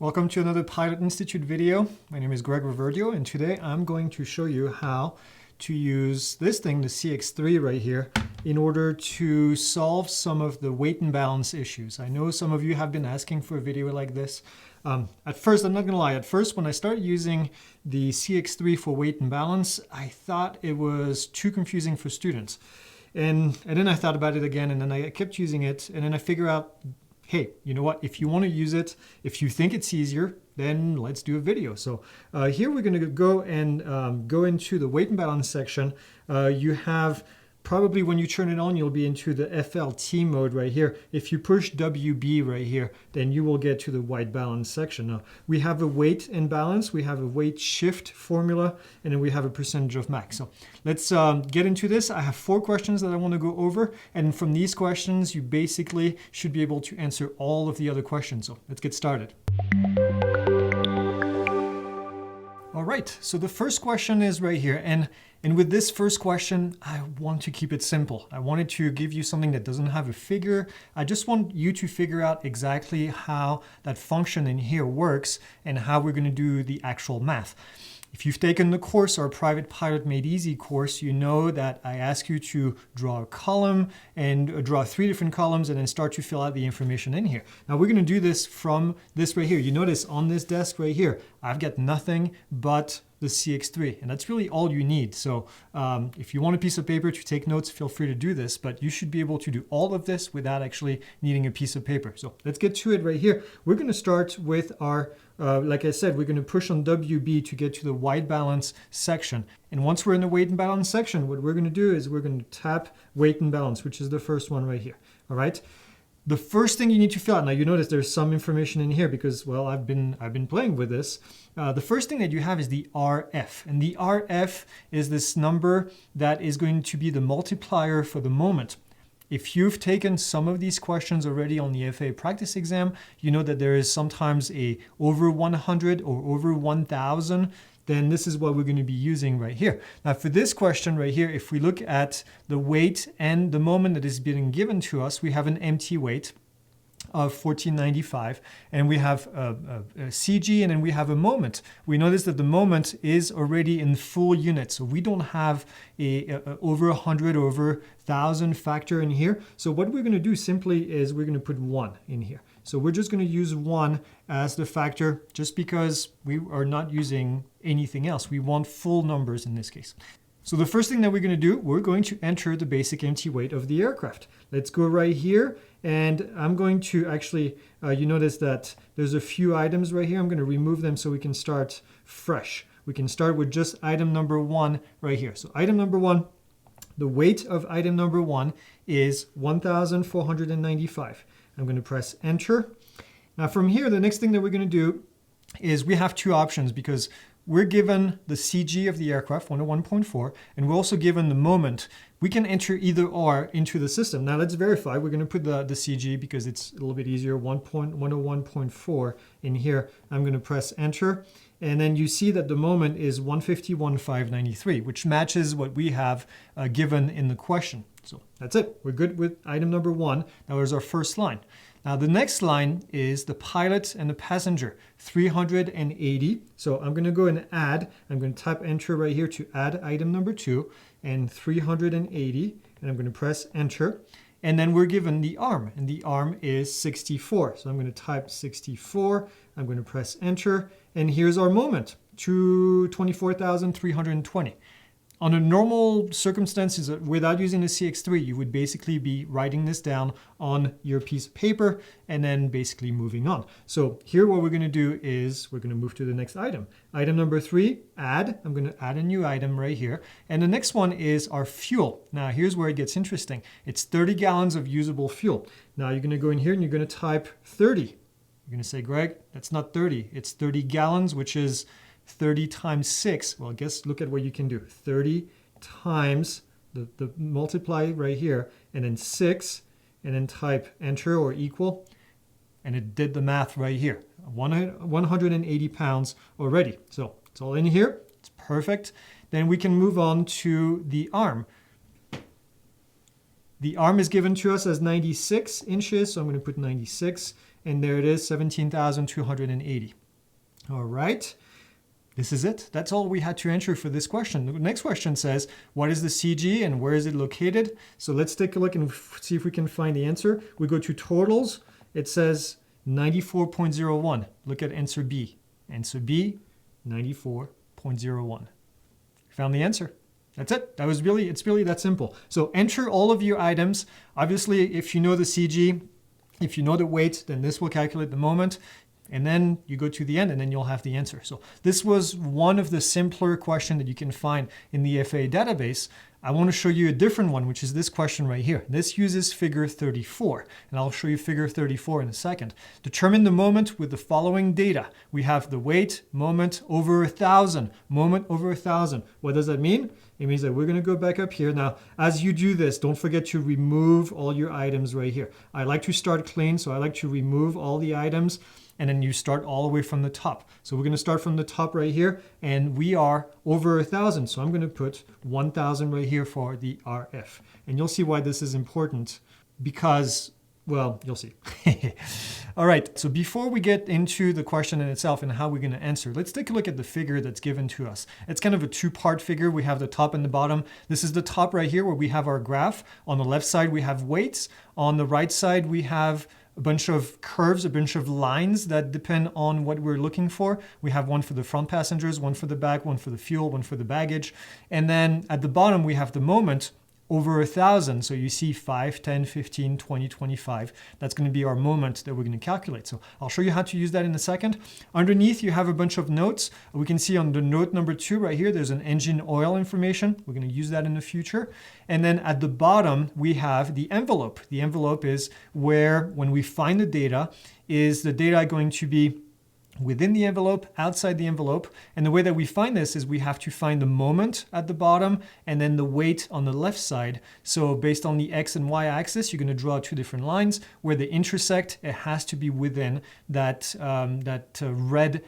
Welcome to another Pilot Institute video. My name is Greg Reverdio, and today I'm going to show you how to use this thing, the CX3 right here, in order to solve some of the weight and balance issues. I know some of you have been asking for a video like this. At first, I'm not gonna lie, at first when I started using the CX3 for weight and balance, I thought it was too confusing for students. And then I thought about it again, and then I kept using it, and then I figured out, hey, you know what? If you want to use it, if you think it's easier, then let's do a video. So here we're going to go and go into the weight and balance section. You have probably when you turn it on, you'll be into the FLT mode right here. If you push WB right here, then you will get to the weight balance section. Now, we have a weight and balance, we have a weight shift formula, and then we have a percentage of max. So let's get into this. I have 4 questions that I want to go over, and from these questions, you basically should be able to answer all of the other questions. So let's get started. All right, so the first question is right here. And with this first question, I want to keep it simple. I wanted to give you something that doesn't have a figure. I just want you to figure out exactly how that function in here works and how we're going to do the actual math. If you've taken the course, our Private Pilot Made Easy course, you know that I ask you to draw a column and draw 3 different columns and then start to fill out the information in here. Now we're going to do this from this right here. You notice on this desk right here, I've got nothing but the CX3, and that's really all you need. So if you want a piece of paper to take notes, feel free to do this, but you should be able to do all of this without actually needing a piece of paper. So let's get to it right here. We're going to start with our, like I said, we're going to push on WB to get to the weight balance section. And once we're in the weight and balance section, what we're going to do is we're going to tap weight and balance, which is the first one right here. All right. The first thing you need to fill out, now you notice there's some information in here because, well, I've been playing with this. The first thing that you have is the RF, and the RF is this number that is going to be the multiplier for the moment. If you've taken some of these questions already on the FAA practice exam, you know that there is sometimes a over 100 or over 1,000. Then this is what we're going to be using right here. Now for this question right here, if we look at the weight and the moment that is being given to us, we have an empty weight of 1495, and we have a CG, and then we have a moment. We notice that the moment is already in full units, so we don't have a over 100 or over 1,000 factor in here. So what we're going to do simply is we're going to put 1 in here. So we're just going to use 1 as the factor just because we are not using anything else. We want full numbers in this case. So the first thing that we're going to do, we're going to enter the basic empty weight of the aircraft. Let's go right here, and I'm going to actually, you notice that there's a few items right here. I'm going to remove them so we can start fresh. We can start with just item number 1 right here. So item number 1, the weight of item number 1 is 1,495. I'm going to press enter. Now from here, the next thing that we're going to do is we have 2 options because we're given the CG of the aircraft, 101.4, and we're also given the moment. We can enter either or into the system. Now let's verify. We're going to put the CG because it's a little bit easier, 101.4 in here. I'm going to press enter. And then you see that the moment is 151,593, which matches what we have given in the question. So that's it. We're good with item number 1. That was our first line. Now the next line is the pilot and the passenger, 380. So I'm going to go and add. I'm going to tap enter right here to add item number 2 and 380. And I'm going to press enter. And then we're given the arm, and the arm is 64. So I'm going to type 64. I'm going to press enter. And here's our moment, 24,320. On a normal circumstances, without using the CX3, you would basically be writing this down on your piece of paper and then basically moving on. So here what we're going to do is we're going to move to the next item. Item number 3, add. I'm going to add a new item right here. And the next one is our fuel. Now here's where it gets interesting. It's 30 gallons of usable fuel. Now you're going to go in here and you're going to type 30. You're going to say, Greg, that's not 30. It's 30 gallons, which is 30 times 6, well, I guess look at what you can do. 30 times the multiply right here, and then 6, and then type enter or equal, and it did the math right here. 180 pounds already. So it's all in here. It's perfect. Then we can move on to the arm. The arm is given to us as 96 inches, so I'm going to put 96. and there it is, 17,280. All right. This is it. That's all we had to enter for this question. The next question says, what is the CG and where is it located? So let's take a look and see if we can find the answer. We go to totals. It says 94.01. Look at answer B. Answer B, 94.01. Found the answer. That's it. It's really that simple. So enter all of your items. Obviously, if you know the CG, if you know the weight, then this will calculate the moment. And then you go to the end and then you'll have the answer. So this was one of the simpler questions that you can find in the FAA database. I want to show you a different one, which is this question right here. This uses figure 34, and I'll show you figure 34 in a second. Determine the moment with the following data. We have the weight, moment over 1,000, moment over 1,000. What does that mean? It means that we're going to go back up here. Now, as you do this, don't forget to remove all your items right here. I like to start clean, so I like to remove all the items, and then you start all the way from the top. So we're going to start from the top right here, and we are over 1,000. So I'm going to put 1,000 right here for the RF. And you'll see why this is important because, well, you'll see. All right, so before we get into the question in itself and how we're going to answer, let's take a look at the figure that's given to us. It's kind of a two-part figure. We have the top and the bottom. This is the top right here where we have our graph. On the left side, we have weights. On the right side, we have a bunch of curves, a bunch of lines that depend on what we're looking for. We have one for the front passengers, one for the back, one for the fuel, one for the baggage. And then at the bottom, we have the moment over 1,000. So you see 5, 10, 15, 20, 25. That's going to be our moment that we're going to calculate. So I'll show you how to use that in a second. Underneath, you have a bunch of notes. We can see on the note number 2 right here, there's an engine oil information. We're going to use that in the future. And then at the bottom, we have the envelope. The envelope is where, when we find the data, is the data going to be within the envelope, outside the envelope. And the way that we find this is we have to find the moment at the bottom and then the weight on the left side. So based on the X and Y axis, you're going to draw 2 different lines. Where they intersect, it has to be within that, red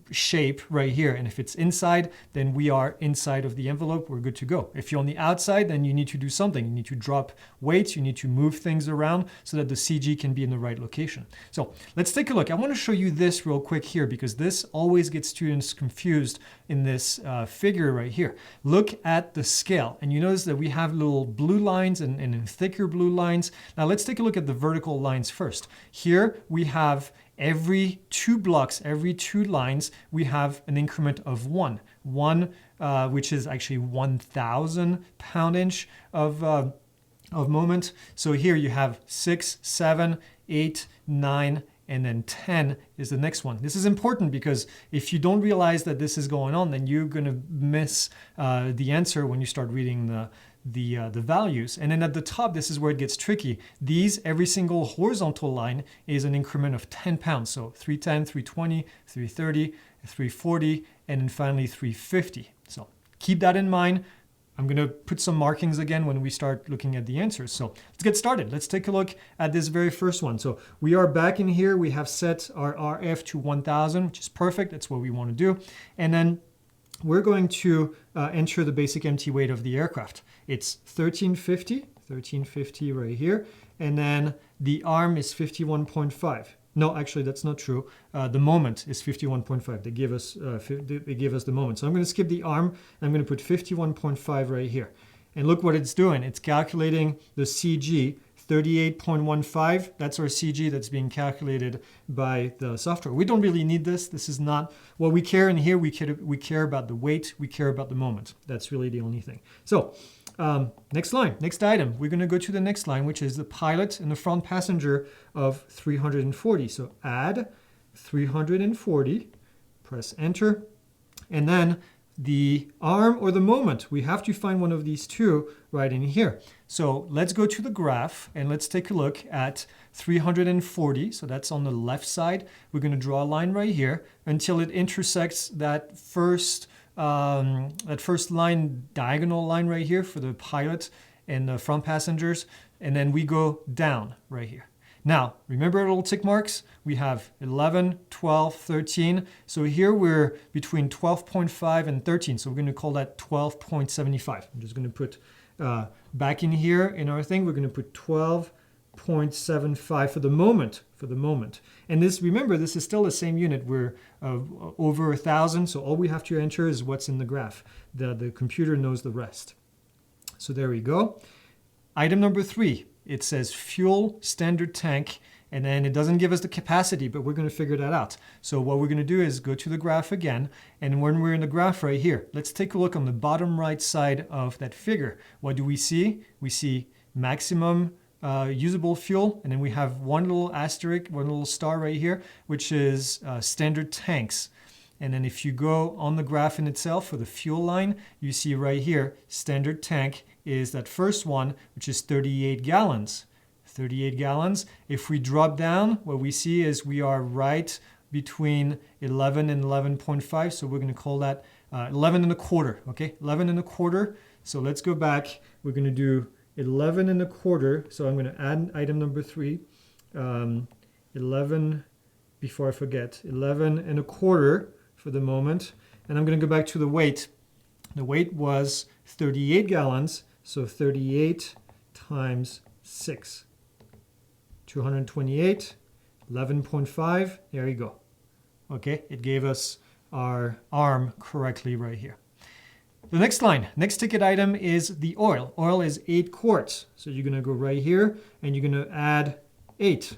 shape right here. And if it's inside, then we are inside of the envelope. We're good to go. If you're on the outside, then you need to do something. You need to drop weights. You need to move things around so that the CG can be in the right location. So let's take a look. I want to show you this real quick here because this always gets students confused in this figure right here. Look at the scale. And you notice that we have little blue lines and thicker blue lines. Now let's take a look at the vertical lines first. Here we have every 2 blocks, every 2 lines, we have an increment of 1. 1, which is actually 1,000 pound-inch of moment. So here you have 6, 7, 8, 9, and then 10 is the next one. This is important because if you don't realize that this is going on, then you're going to miss the answer when you start reading the values. And then at the top, this is where it gets tricky. Every single horizontal line is an increment of 10 pounds. So 310, 320, 330, 340, and then finally 350. So keep that in mind. I'm going to put some markings again when we start looking at the answers. So let's get started. Let's take a look at this very first one. So we are back in here. We have set our RF to 1,000, which is perfect. That's what we want to do. And then we're going to enter the basic empty weight of the aircraft. It's 1350 right here. And then the arm is 51.5. No, actually, that's not true. The moment is 51.5. They give us the moment. So I'm going to skip the arm, and I'm going to put 51.5 right here. And look what it's doing. It's calculating the CG, 38.15. That's our CG that's being calculated by the software. We don't really need this. This is not what we care in here. We care about the weight. We care about the moment. That's really the only thing. So next line, next item. We're going to go to the next line, which is the pilot and the front passenger of 340. So add 340, press enter, and then the arm or the moment. We have to find one of these two right in here. So let's go to the graph and let's take a look at 340. So that's on the left side. We're going to draw a line right here until it intersects that first line, diagonal line right here for the pilot and the front passengers. And then we go down right here. Now, remember our little tick marks? We have 11, 12, 13. So here we're between 12.5 and 13. So we're going to call that 12.75. I'm just going to put back in here in our thing, we're going to put 12.75. 0.75 for the moment. And this, remember, this is still the same unit. We're over 1,000, so all we have to enter is what's in the graph. The computer knows the rest. So there we go. Item number 3, it says fuel standard tank, and then it doesn't give us the capacity, but we're going to figure that out. So what we're going to do is go to the graph again, and when we're in the graph right here, let's take a look on the bottom right side of that figure. What do we see? We see maximum usable fuel, and then we have one little asterisk, one little star right here, which is standard tanks. And then if you go on the graph in itself for the fuel line, you see right here, standard tank is that first one, which is 38 gallons. 38 gallons. If we drop down, what we see is we are right between 11 and 11.5. So we're going to call that 11 and a quarter. Okay, 11 and a quarter. So let's go back. We're going to do 11 and a quarter. So I'm going to add item number 3. 11, before I forget, 11 and a quarter for the moment. And I'm going to go back to the weight. The weight was 38 gallons. So 38 times 6. 228, 11.5, there you go. Okay, it gave us our arm correctly right here. The next line, next ticket item is the oil. Oil is 8 quarts. So you're going to go right here and you're going to add 8.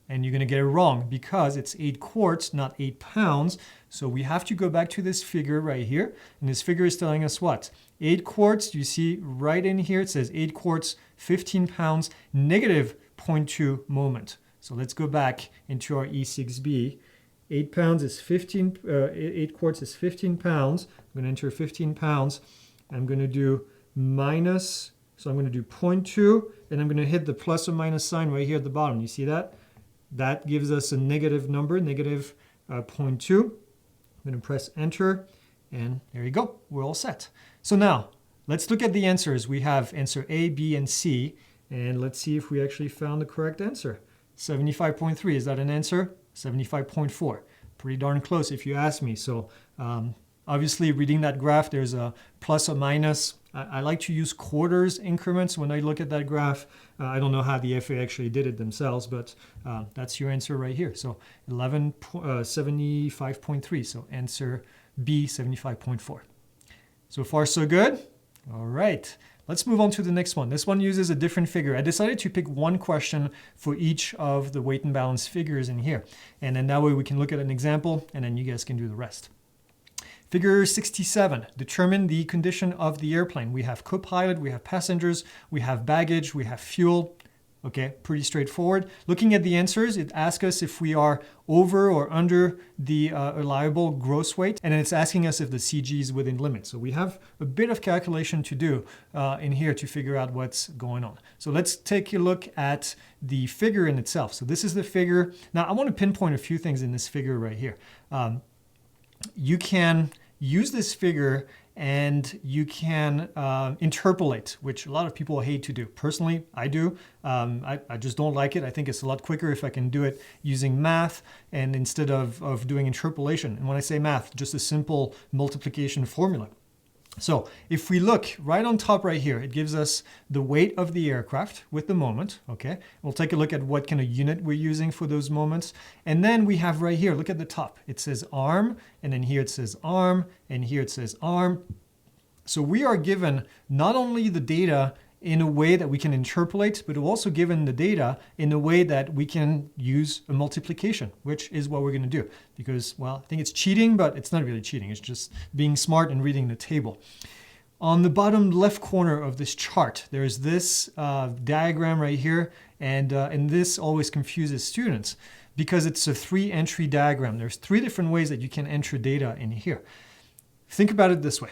And you're going to get it wrong because it's 8 quarts, not 8 pounds. So we have to go back to this figure right here. And this figure is telling us what? 8 quarts, you see right in here, it says 8 quarts, 15 pounds, negative 0.2 moment. So let's go back into our E6B. 8 pounds is 15, 8 quarts is 15 pounds. I'm going to enter 15 pounds. I'm going to do minus, so I'm going to do 0.2, and I'm going to hit the plus or minus sign right here at the bottom. You see that? That gives us a negative number, negative 0.2. I'm going to press enter, and there you go. We're all set. So now, let's look at the answers. We have answer A, B, and C, and let's see if we actually found the correct answer. 75.3, is that an answer? 75.4. Pretty darn close if you ask me. So obviously reading that graph, there's a plus or minus. I like to use quarters increments when I look at that graph. I don't know how the FAA actually did it themselves, but that's your answer right here. So 75.3, so answer B, 75.4. So far, so good. All right, let's move on to the next one. This one uses a different figure. I decided to pick one question for each of the weight and balance figures in here. And then that way we can look at an example and then you guys can do the rest. Figure 67, determine the condition of the airplane. We have co-pilot, we have passengers, we have baggage, we have fuel. Okay, pretty straightforward. Looking at the answers, it asks us if we are over or under the allowable gross weight, and then it's asking us if the CG is within limits. So we have a bit of calculation to do in here to figure out what's going on. So let's take a look at the figure in itself. So this is the figure. Now I want to pinpoint a few things in this figure right here. You can use this figure and you can interpolate, which a lot of people hate to do. Personally, I do. I just don't like it. I think it's a lot quicker if I can do it using math and instead of doing interpolation. And when I say math, just a simple multiplication formula. So if we look right on top right here, it gives us the weight of the aircraft with the moment, okay? We'll take a look at what kind of unit we're using for those moments. And then we have right here, look at the top. It says arm, and then here it says arm, and here it says arm. So we are given not only the data in a way that we can interpolate, but we're also given the data in a way that we can use a multiplication, which is what we're going to do. Because, well, I think it's cheating, but it's not really cheating. It's just being smart and reading the table. On the bottom left corner of this chart, there's this diagram right here, and this always confuses students because it's a 3-entry diagram. There's 3 different ways that you can enter data in here. Think about it this way.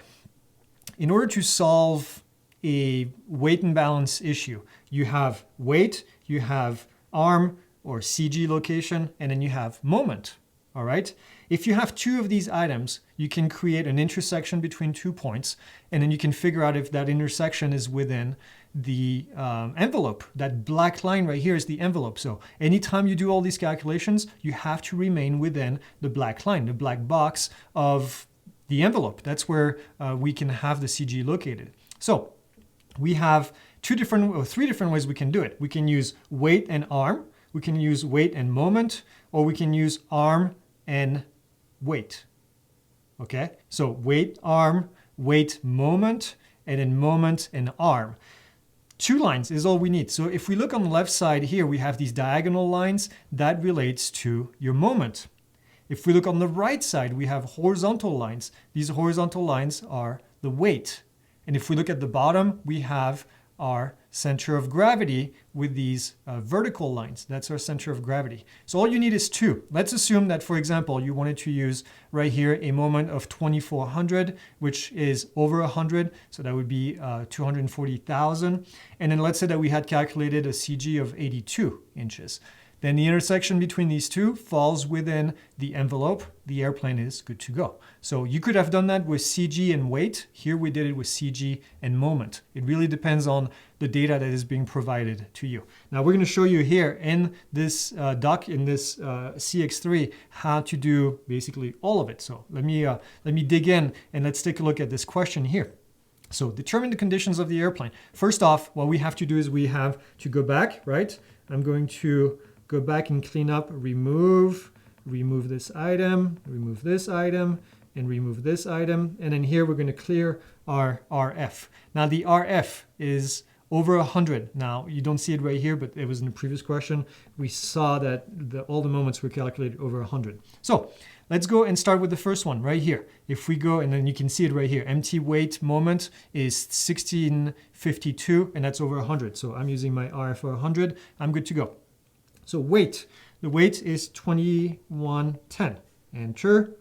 In order to solve a weight and balance issue, you have weight, you have arm or CG location, and then you have moment, all right? If you have 2 of these items, you can create an intersection between 2 points, and then you can figure out if that intersection is within the envelope. That black line right here is the envelope. So anytime you do all these calculations, you have to remain within the black line, the black box of the envelope. That's where we can have the CG located. So we have three different ways we can do it. We can use weight and arm, we can use weight and moment, or we can use arm and weight. Okay, so weight, arm, weight, moment, and then moment and arm. 2 lines is all we need. So if we look on the left side here, we have these diagonal lines that relates to your moment. If we look on the right side, we have horizontal lines. These horizontal lines are the weight. And if we look at the bottom, we have our center of gravity with these vertical lines. That's our center of gravity. So all you need is 2. Let's assume that, for example, you wanted to use right here a moment of 2400, which is over 100. So that would be 240,000. And then let's say that we had calculated a CG of 82 inches. Then the intersection between these two falls within the envelope. The airplane is good to go. So you could have done that with CG and weight. Here we did it with CG and moment. It really depends on the data that is being provided to you. Now we're going to show you here in this CX3 how to do basically all of it. So let me dig in and let's take a look at this question here. So determine the conditions of the airplane. First off, what we have to do is we have to go back, right? I'm going to go back and clean up, remove this item, remove this item, and remove this item. And then here we're going to clear our RF. Now the RF is over 100. Now you don't see it right here, but it was in the previous question. We saw that all the moments were calculated over 100. So let's go and start with the first one right here. If we go, and then you can see it right here, empty weight moment is 1652, and that's over 100. So I'm using my RF for 100. I'm good to go. So weight, the weight is 2110. Enter.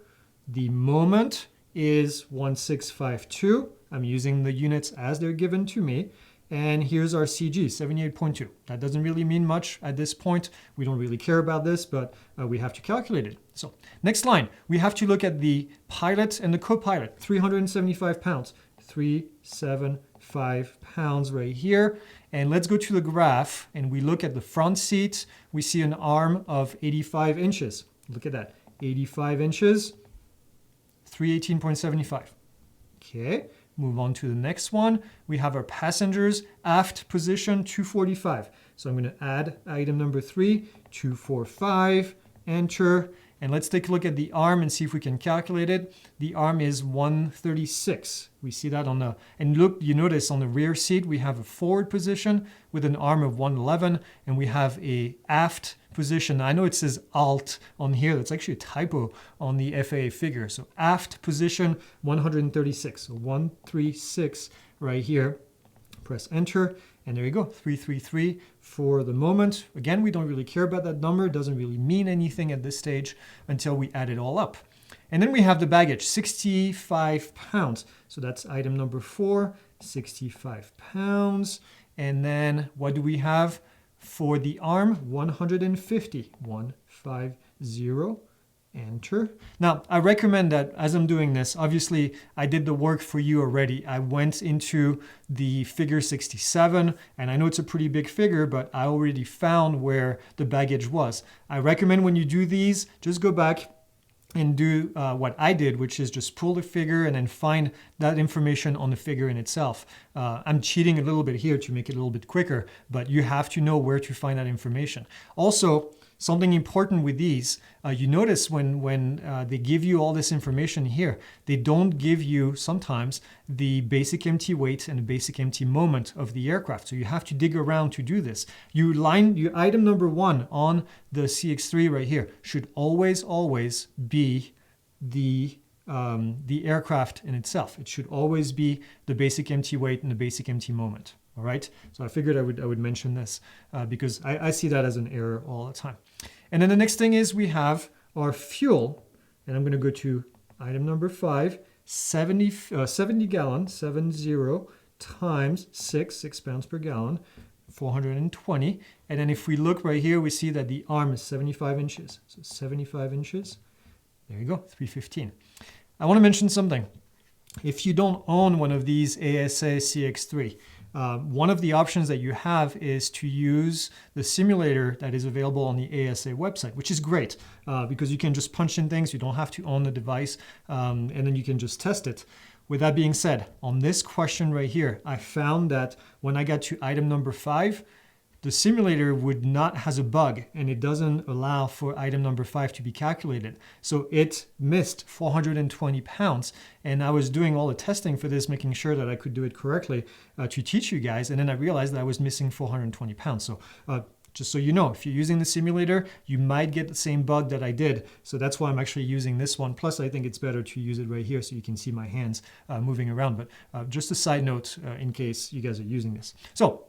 The moment is 1652. I'm using the units as they're given to me. And here's our CG, 78.2. That doesn't really mean much at this point. We don't really care about this, but we have to calculate it. So next line, we have to look at the pilot and the co-pilot, 375 pounds. 375 pounds right here. And let's go to the graph and we look at the front seat. We see an arm of 85 inches. Look at that, 85 inches, 318.75. Okay, move on to the next one. We have our passengers, aft position, 245. So I'm going to add item number 3, 245, enter. And let's take a look at the arm and see if we can calculate it. The arm is 136. We see that on the, and look, you notice on the rear seat, we have a forward position with an arm of 111, and we have a aft position. I know it says alt on here. That's actually a typo on the FAA figure. So aft position, 136. So 136 right here. Press enter. And there you go, 333 for the moment. Again, we don't really care about that number. It doesn't really mean anything at this stage until we add it all up. And then we have the baggage, 65 pounds. So that's item number 4, 65 pounds. And then what do we have for the arm? 150, 150. Enter. Now, I recommend that as I'm doing this, obviously I did the work for you already. I went into the figure 67, and I know it's a pretty big figure, but I already found where the baggage was. I recommend when you do these, just go back and do what I did, which is just pull the figure and then find that information on the figure in itself. I'm cheating a little bit here to make it a little bit quicker, but you have to know where to find that information. Also, something important with these, you notice when they give you all this information here, they don't give you sometimes the basic empty weight and the basic empty moment of the aircraft. So you have to dig around to do this. Your item number 1 on the CX3 right here should always be the aircraft in itself. It should always be the basic empty weight and the basic empty moment. All right, so I figured I would mention this because I see that as an error all the time. And then the next thing is we have our fuel, and I'm going to go to item number 5, 70 gallon, 70 times 6 pounds per gallon, 420. And then if we look right here, we see that the arm is 75 inches. So 75 inches, there you go, 315. I want to mention something. If you don't own one of these ASA CX3, one of the options that you have is to use the simulator that is available on the ASA website, which is great because you can just punch in things. You don't have to own the device, and then you can just test it. with that being said, on this question right here, I found that when I got to item number 5, the simulator has a bug, and it doesn't allow for item number 5 to be calculated. So it missed 420 pounds. And I was doing all the testing for this, making sure that I could do it correctly to teach you guys. And then I realized that I was missing 420 pounds. So just so you know, if you're using the simulator, you might get the same bug that I did. So that's why I'm actually using this one. Plus, I think it's better to use it right here so you can see my hands moving around. But just a side note in case you guys are using this. So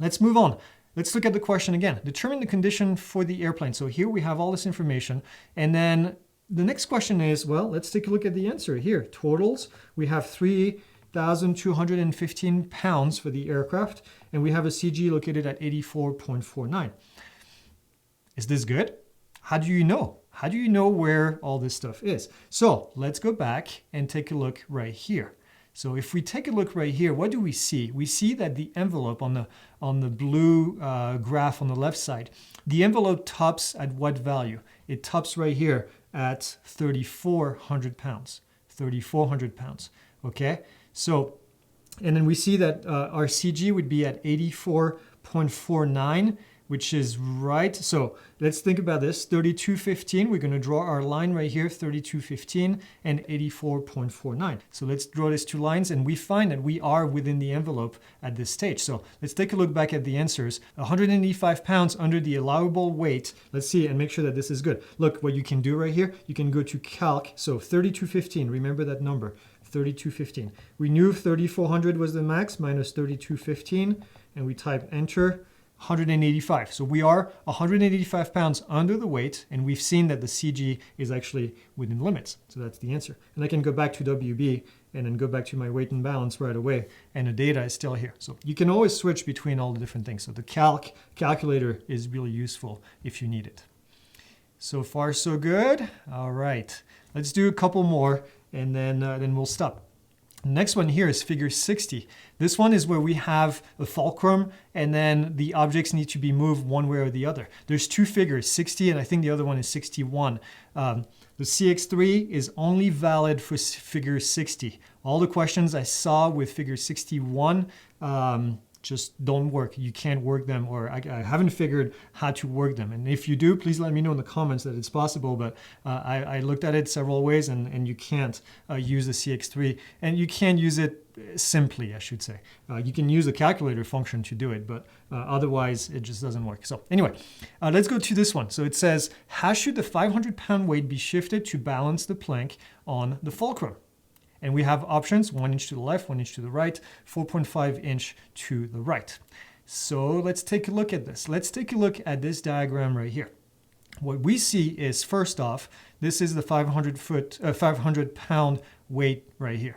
let's move on. Let's look at the question again. Determine the condition for the airplane. So here we have all this information. And then the next question is, well, let's take a look at the answer here. Totals, we have 3,215 pounds for the aircraft, and we have a CG located at 84.49. Is this good? How do you know? How do you know where all this stuff is? So let's go back and take a look right here. So if we take a look right here, what do we see? We see that the envelope on the blue graph on the left side, the envelope tops at what value? It tops right here at 3,400 pounds. 3,400 pounds, okay? So, and then we see that our CG would be at 84.49, which is right. So let's think about this. 3215, we're going to draw our line right here, 3215 and 84.49. So let's draw these two lines, and we find that we are within the envelope at this stage. So let's take a look back at the answers. 185 pounds under the allowable weight. Let's see and make sure that this is good. Look, what you can do right here, you can go to calc. So 3215, remember that number, 3215. We knew 3,400 was the max minus 3215, and we type enter. 185. So we are 185 pounds under the weight, and we've seen that the CG is actually within limits. So that's the answer. And I can go back to WB and then go back to my weight and balance right away, and the data is still here. So you can always switch between all the different things. So the calculator is really useful if you need it. So far, so good. All right, let's do a couple more, and then we'll stop. Next one here is figure 60. This one is where we have a fulcrum, and then the objects need to be moved one way or the other. There's two figures, 60 and I think the other one is 61. The CX3 is only valid for figure 60. All the questions I saw with figure 61 just don't work. You can't work them, or I haven't figured how to work them. And if you do, please let me know in the comments that it's possible. But I looked at it several ways, and you can't use the CX3, and you can't use it simply, I should say. You can use the calculator function to do it, but otherwise it just doesn't work. So anyway, let's go to this one. So it says, how should the 500-pound weight be shifted to balance the plank on the fulcrum? And we have options, 1 inch to the left, 1 inch to the right, 4.5 inch to the right. So let's take a look at this. Let's take a look at this diagram right here. What we see is, first off, this is the 500-pound weight right here.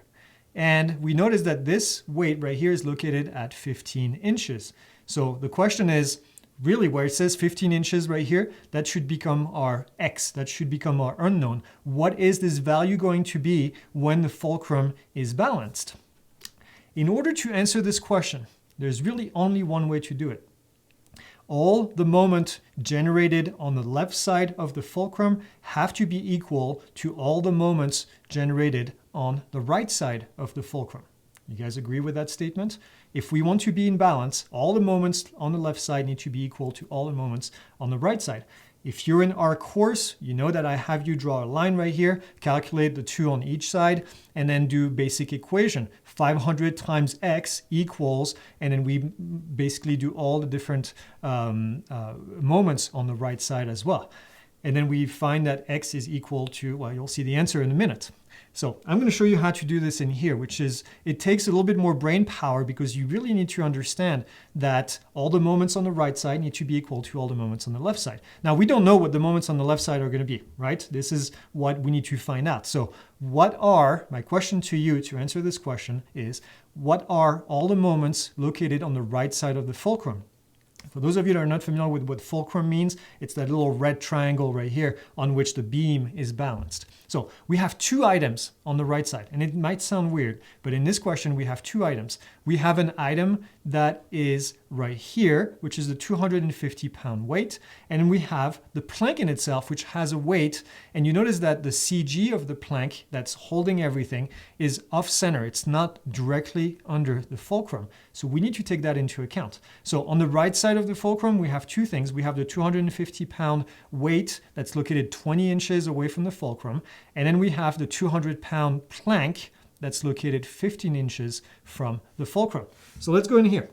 And we notice that this weight right here is located at 15 inches. So the question is, really, where it says 15 inches right here, that should become our X, that should become our unknown. What is this value going to be when the fulcrum is balanced? In order to answer this question, there's really only one way to do it. All the moment generated on the left side of the fulcrum have to be equal to all the moments generated on the right side of the fulcrum. You guys agree with that statement? If we want to be in balance, all the moments on the left side need to be equal to all the moments on the right side. If you're in our course, you know that I have you draw a line right here, calculate the 2 on each side, and then do basic equation. 500 times x equals, and then we basically do all the different moments on the right side as well. And then we find that x is equal to, well, you'll see the answer in a minute. So I'm going to show you how to do this in here, which is, it takes a little bit more brain power because you really need to understand that all the moments on the right side need to be equal to all the moments on the left side. Now, we don't know what the moments on the left side are going to be, right? This is what we need to find out. So my question to you to answer this question is, what are all the moments located on the right side of the fulcrum? For those of you that are not familiar with what fulcrum means, it's that little red triangle right here on which the beam is balanced. So we have 2 items on the right side, and it might sound weird, but in this question we have 2 items. We have an item that is right here, which is the 250-pound weight. And then we have the plank in itself, which has a weight. And you notice that the CG of the plank that's holding everything is off center. It's not directly under the fulcrum. So we need to take that into account. So on the right side of the fulcrum, we have two things. We have the 250-pound weight that's located 20 inches away from the fulcrum. And then we have the 200-pound plank that's located 15 inches from the fulcrum. So let's go in here.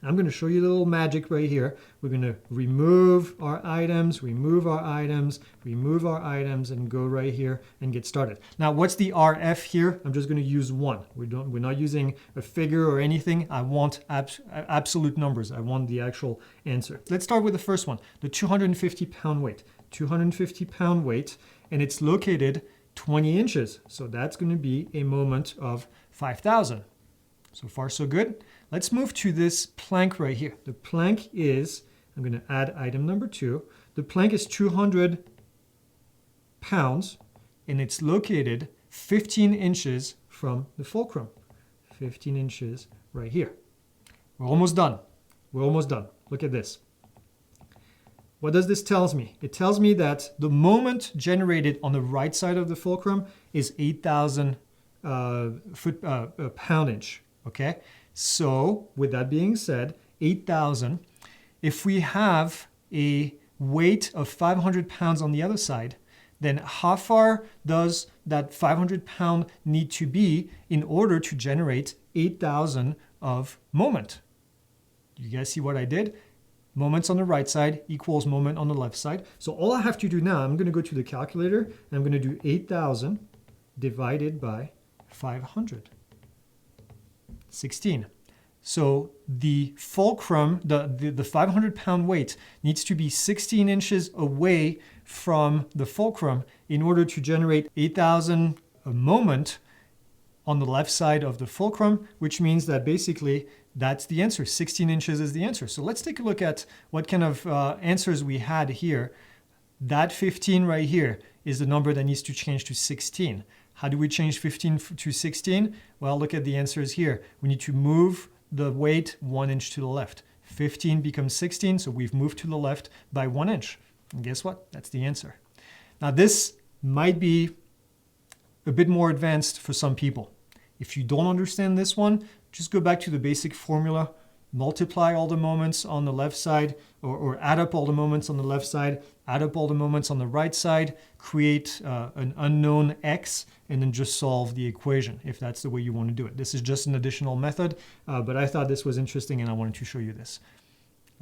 I'm going to show you the little magic right here. We're going to remove our items, remove our items, remove our items, and go right here and get started. Now, what's the RF here? I'm just going to use 1. We're not using a figure or anything. I want absolute numbers. I want the actual answer. Let's start with the first one, the 250-pound weight. 250-pound weight, and it's located 20 inches. So that's going to be a moment of 5,000. So far, so good. Let's move to this plank right here. The plank is, I'm going to add item number 2. The plank is 200 pounds, and it's located 15 inches from the fulcrum. 15 inches right here. We're almost done. We're almost done. Look at this. What does this tell me? It tells me that the moment generated on the right side of the fulcrum is 8,000 poundage. Okay, so with that being said, 8,000. If we have a weight of 500 pounds on the other side, then how far does that 500-pound need to be in order to generate 8,000 of moment? You guys see what I did? Moments on the right side equals moment on the left side. So all I have to do now, I'm going to go to the calculator, and I'm going to do 8,000 divided by 500. 16. So the fulcrum, the 500-pound weight needs to be 16 inches away from the fulcrum in order to generate 8,000 a moment on the left side of the fulcrum, which means that basically that's the answer. 16 inches is the answer. So let's take a look at what kind of answers we had here. That 15 right here is the number that needs to change to 16. How do we change 15 to 16? Well, look at the answers here. We need to move the weight 1 inch to the left. 15 becomes 16, so we've moved to the left by 1 inch. And guess what? That's the answer. Now, this might be a bit more advanced for some people. If you don't understand this one, just go back to the basic formula, multiply all the moments on the left side, or add up all the moments on the left side, add up all the moments on the right side, create an unknown x, and then just solve the equation if that's the way you want to do it. This is just an additional method, but I thought this was interesting and I wanted to show you this.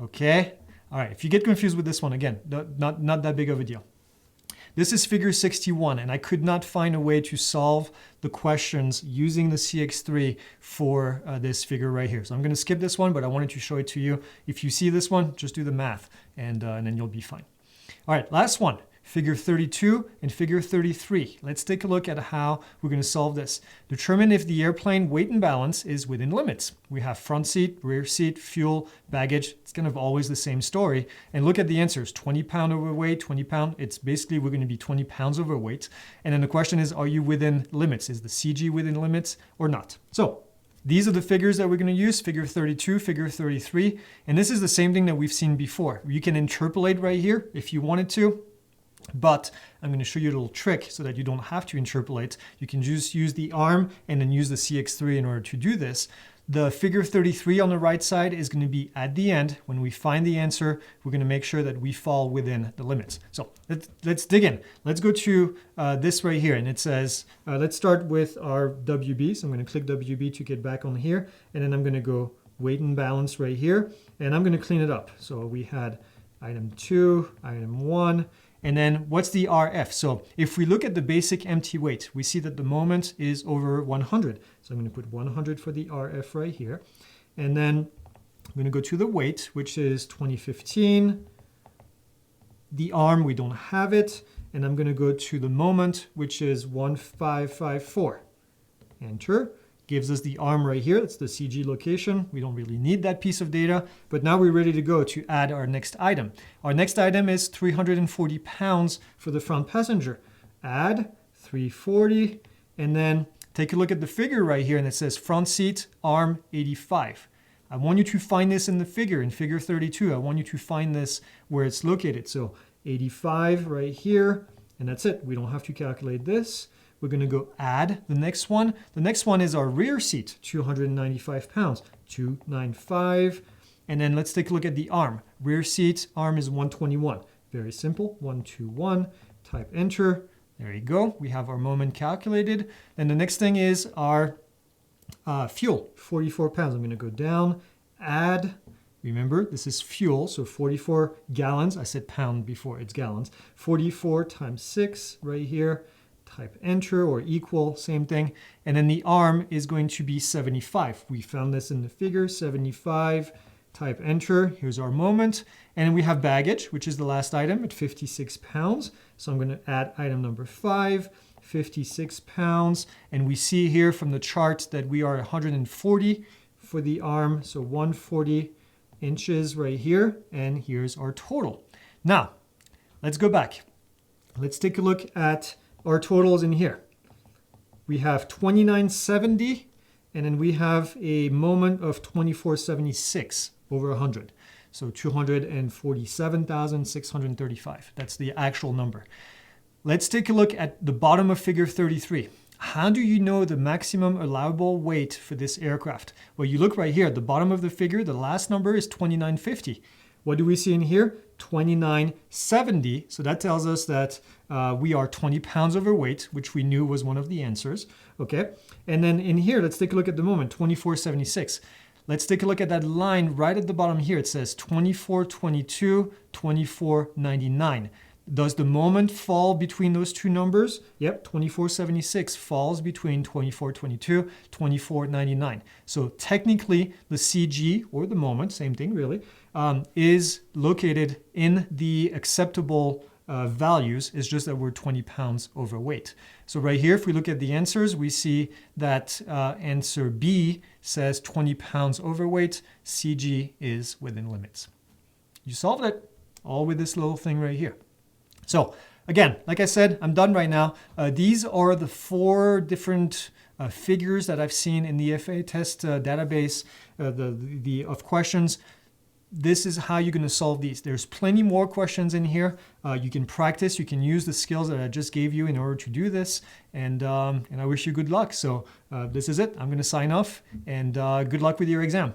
Okay? All right, if you get confused with this one, again, not that big of a deal. This is figure 61, and I could not find a way to solve the questions using the CX3 for this figure right here. So I'm going to skip this one, but I wanted to show it to you. If you see this one, just do the math, and then you'll be fine. All right, last one. Figure 32 and figure 33. Let's take a look at how we're going to solve this. Determine if the airplane weight and balance is within limits. We have front seat, rear seat, fuel, baggage. It's kind of always the same story. And look at the answers. 20-pound overweight, 20 pound. It's basically we're going to be 20 pounds overweight. And then the question is, are you within limits? Is the CG within limits or not? So these are the figures that we're going to use, figure 32, figure 33. And this is the same thing that we've seen before. You can interpolate right here if you wanted to. But I'm going to show you a little trick so that you don't have to interpolate. You can just use the arm and then use the CX3 in order to do this. The figure 33 on the right side is going to be at the end. When we find the answer, we're going to make sure that we fall within the limits. So let's dig in. Let's go to this right here. And it says, let's start with our WB. So I'm going to click WB to get back on here. And then I'm going to go weight and balance right here. And I'm going to clean it up. So we had item 2, item 1. And then what's the RF? So if we look at the basic empty weight, we see that the moment is over 100. So I'm going to put 100 for the RF right here. And then I'm going to go to the weight, which is 2015. The arm, we don't have it. And I'm going to go to the moment, which is 1554. Enter. Gives us the arm right here. That's the CG location. We don't really need that piece of data, but now we're ready to go to add our next item. Our next item is 340 pounds for the front passenger. Add 340, and then take a look at the figure right here, and it says front seat, arm 85. I want you to find this in the figure, in figure 32. I want you to find this where it's located. So 85 right here, and that's it. We don't have to calculate this. We're going to go add the next one. The next one is our rear seat, 295 pounds, 295. And then let's take a look at the arm. Rear seat, arm is 121. Very simple, 121, type enter. There you go. We have our moment calculated. And the next thing is our fuel, 44 pounds. I'm going to go down, add. Remember, this is fuel, so 44 gallons. I said pound before, it's gallons. 44 times 6 right here. Type enter or equal, same thing. And then the arm is going to be 75. We found this in the figure, 75. Type enter. Here's our moment. And we have baggage, which is the last item at 56 pounds. So I'm going to add item number 5, 56 pounds. And we see here from the chart that we are 140 for the arm. So 140 inches right here. And here's our total. Now, let's go back. Let's take a look at our totals in here. We have 2970, and then we have a moment of 2476 over 100. So 247,635. That's the actual number. Let's take a look at the bottom of figure 33. How do you know the maximum allowable weight for this aircraft? Well, you look right here at the bottom of the figure, the last number is 2950. What do we see in here? 2970. So that tells us that we are 20 pounds overweight, which we knew was one of the answers. Okay. And then in here, let's take a look at the moment, 2476. Let's take a look at that line right at the bottom here. It says 2422, 2499. Does the moment fall between those two numbers? Yep, 2476 falls between 2422, 2499. So technically, the CG, or the moment, same thing really, is located in the acceptable values. It's just that we're 20 pounds overweight. So right here, if we look at the answers, we see that answer B says 20 pounds overweight. CG is within limits. You solved it, all with this little thing right here. So again, like I said, I'm done right now. These are the 4 different figures that I've seen in the FAA test database of questions. This is how you're going to solve these. There's plenty more questions in here. You can practice. You can use the skills that I just gave you in order to do this. And I wish you good luck. So this is it. I'm going to sign off. And good luck with your exam.